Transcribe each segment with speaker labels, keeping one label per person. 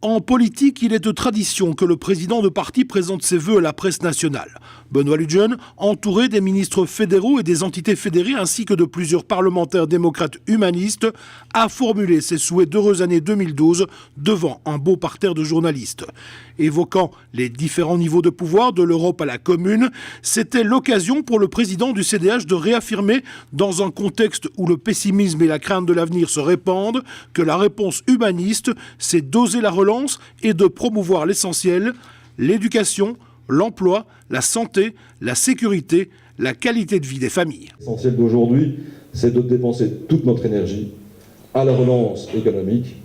Speaker 1: En politique, il est de tradition que le président de parti présente ses vœux à la presse nationale. Benoît Ludgen, entouré des ministres fédéraux et des entités fédérées ainsi que de plusieurs parlementaires démocrates humanistes, a formulé ses souhaits d'heureuse année 2012 devant un beau parterre de journalistes. Évoquant les différents niveaux de pouvoir de l'Europe à la commune, c'était l'occasion pour le président du CDH de réaffirmer, dans un contexte où le pessimisme et la crainte de l'avenir se répandent, que la réponse humaniste, c'est d'oser la relance et de promouvoir l'essentiel, l'éducation, l'emploi, la santé, la sécurité, la qualité de vie des familles.
Speaker 2: L'essentiel d'aujourd'hui, c'est de dépenser toute notre énergie à la relance économique,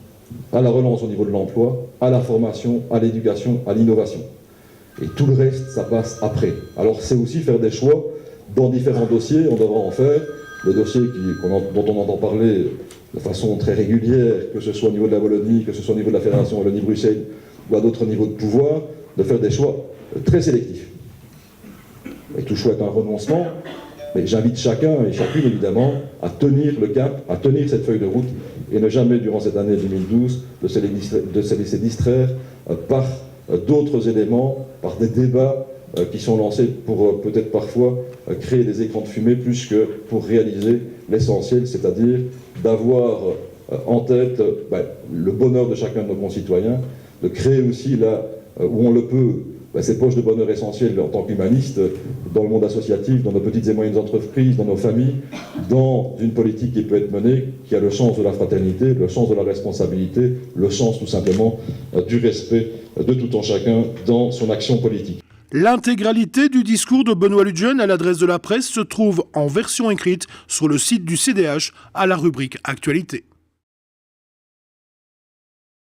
Speaker 2: à la relance au niveau de l'emploi, à la formation, à l'éducation, à l'innovation. Et tout le reste, ça passe après. Alors c'est aussi faire des choix dans différents dossiers, on devra en faire. Le dossier dont on entend parler de façon très régulière, que ce soit au niveau de la Wallonie, que ce soit au niveau de la Fédération Wallonie-Bruxelles ou à d'autres niveaux de pouvoir, de faire des choix très sélectifs. Et tout choix est un renoncement, mais j'invite chacun et chacune évidemment à tenir le cap, à tenir cette feuille de route et ne jamais, durant cette année 2012, de se laisser distraire par d'autres éléments, par des débats qui sont lancés pour peut-être parfois créer des écrans de fumée plus que pour réaliser l'essentiel, c'est-à-dire d'avoir en tête le bonheur de chacun de nos concitoyens, de créer aussi là où on le peut ces poches de bonheur essentielles en tant qu'humaniste dans le monde associatif, dans nos petites et moyennes entreprises, dans nos familles, dans une politique qui peut être menée, qui a le sens de la fraternité, le sens de la responsabilité, le sens tout simplement du respect de tout un chacun dans son action politique.
Speaker 1: L'intégralité du discours de Benoît Ludgen à l'adresse de la presse se trouve en version écrite sur le site du CDH à la rubrique Actualité.